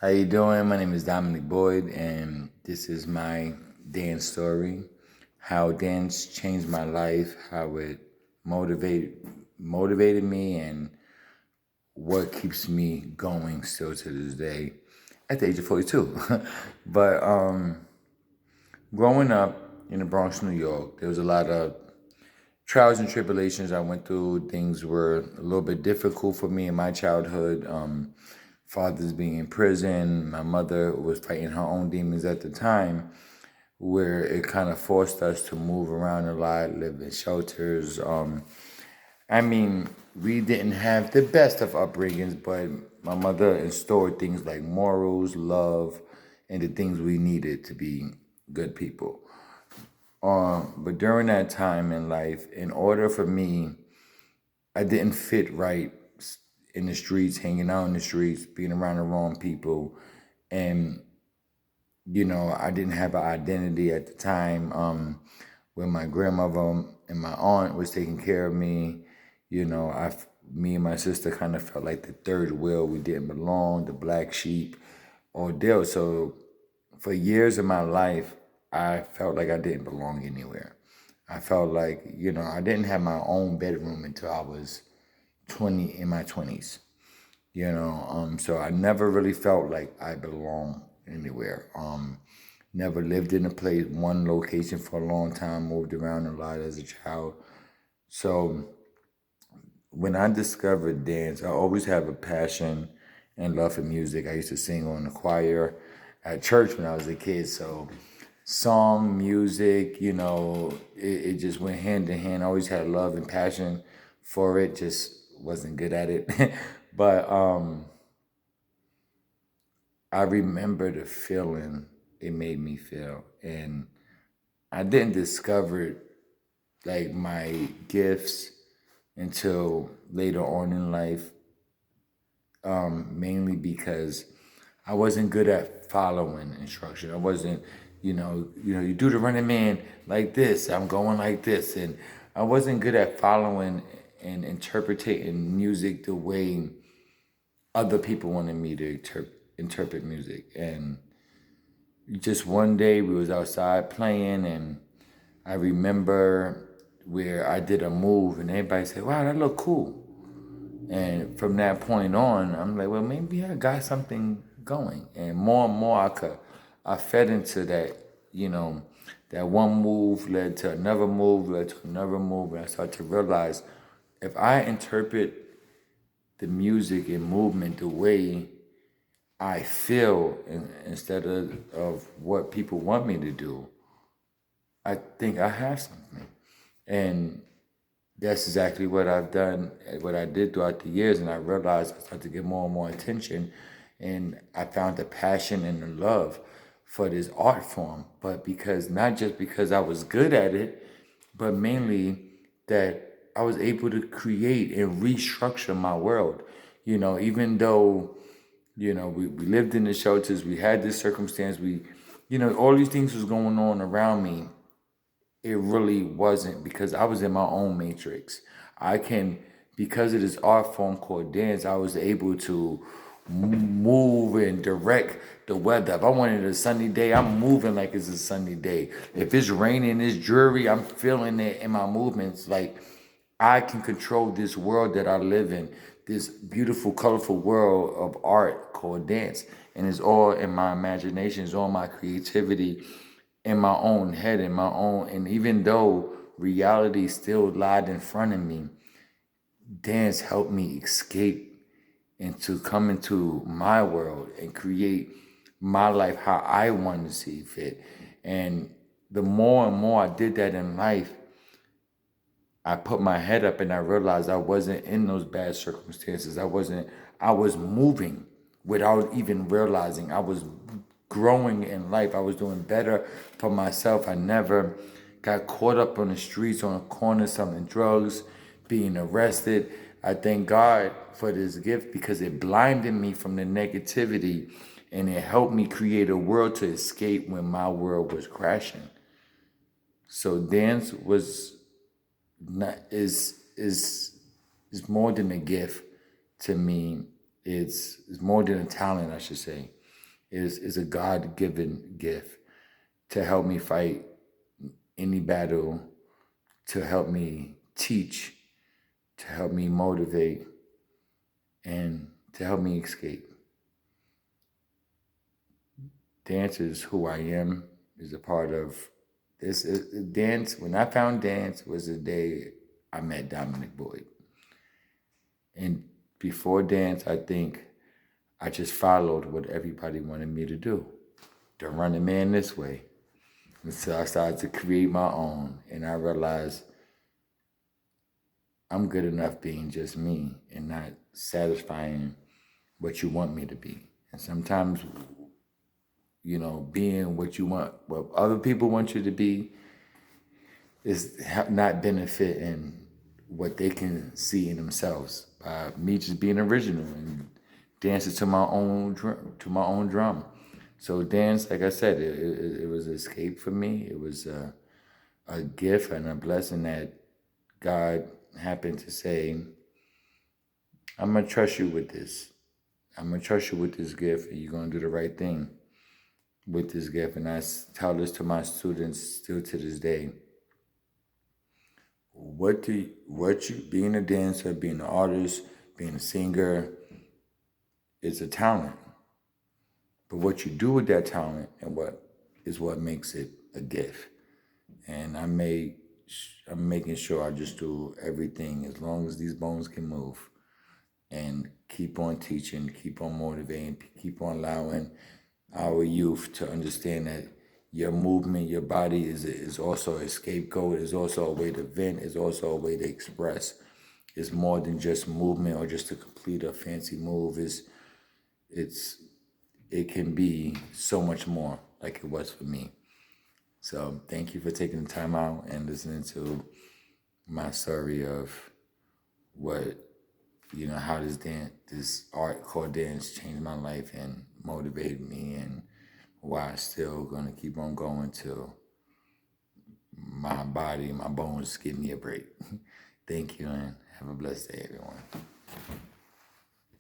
How you doing? My name is Dominic Boyd, and this is my dance story. How dance changed my life, how it motivated me, and what keeps me going still to this day at the age of 42. But growing up in the Bronx, New York, there was a lot of trials and tribulations I went through. Things were a little bit difficult for me in my childhood. Father's being in prison. My mother was fighting her own demons at the time, where it kind of forced us to move around a lot, live in shelters. I mean, we didn't have the best of upbringings, but my mother installed things like morals, love, and the things we needed to be good people. But during that time in life, in order for me, I didn't fit right in the streets, hanging out in the streets, being around the wrong people, and I didn't have an identity at the time. When my grandmother and my aunt was taking care of me, me and my sister kind of felt like the third wheel. We didn't belong, the black sheep ordeal. So for years of my life, I felt like I didn't belong anywhere. I felt like, I didn't have my own bedroom until I was 20 in my 20s. So I never really felt like I belong anywhere. Never lived in a place, one location for a long time, moved around a lot as a child. So when I discovered dance, I always have a passion and love for music. I used to sing on the choir at church when I was a kid. So song, music, it just went hand in hand. I always had love and passion for it, just wasn't good at it. But I remember the feeling it made me feel. And I didn't discover like my gifts until later on in life, mainly because I wasn't good at following instruction. I wasn't, you do the running man like this. I'm going like this, and I wasn't good at following and interpreting music the way other people wanted me to interpret music. And just one day we was outside playing, and I remember where I did a move, and everybody said, "Wow, that look cool." And from that point on, I'm like, well, maybe I got something going. And more I fed into that, that one move led to another move, led to another move. And I started to realize if I interpret the music and movement the way I feel instead of what people want me to do, I think I have something. And that's exactly what I've done, what I did throughout the years. And I realized I started to get more and more attention. And I found the passion and the love for this art form. But because, not just because I was good at it, but mainly that I was able to create and restructure my world. Even though, we lived in the shelters, we had this circumstance, all these things was going on around me. It really wasn't, because I was in my own matrix. I can, because of this art form called dance, I was able to move and direct the weather. If I wanted a sunny day, I'm moving like it's a sunny day. If it's raining, it's dreary, I'm feeling it in my movements. Like I can control this world that I live in, this beautiful, colorful world of art called dance. And it's all in my imagination, it's all my creativity in my own head, in my own. And even though reality still lied in front of me, dance helped me escape and to come into my world and create my life how I wanted to see fit. And the more and more I did that in life, I put my head up and I realized I wasn't in those bad circumstances. I was moving without even realizing. I was growing in life. I was doing better for myself. I never got caught up on the streets, on a corner, selling drugs, being arrested. I thank God for this gift because it blinded me from the negativity and it helped me create a world to escape when my world was crashing. So dance was not is more than a gift to me. It's more than a talent, I should say. is a God-given gift to help me fight any battle, to help me teach, to help me motivate, and to help me escape. Dance is who I am, is a part of this. Dance, when I found dance, was the day I met Dominic Boyd. And before dance, I think I just followed what everybody wanted me to do, to run a man this way. And so I started to create my own, and I realized I'm good enough being just me and not satisfying what you want me to be. And sometimes, being what you want, what other people want you to be, is not benefiting what they can see in themselves by me just being original and dancing to my own drum. So dance, like I said, it was an escape for me. It was a gift and a blessing that God happened to say, I'm going to trust you with this. I'm going to trust you with this gift, and you're going to do the right thing with this gift. And I tell this to my students still to this day. Being a dancer, being an artist, being a singer, is a talent. But what you do with that talent and what makes it a gift. And I'm making sure I just do everything as long as these bones can move, and keep on teaching, keep on motivating, keep on allowing our youth to understand that your movement, your body is also a scapegoat, is also a way to vent, is also a way to express. It's more than just movement or just to complete a fancy move. It can be so much more, like it was for me. So thank you for taking the time out and listening to my story of what, how this art called dance changed my life and motivated me, and why I'm still gonna keep on going till my body, my bones give me a break. Thank you, and have a blessed day, everyone.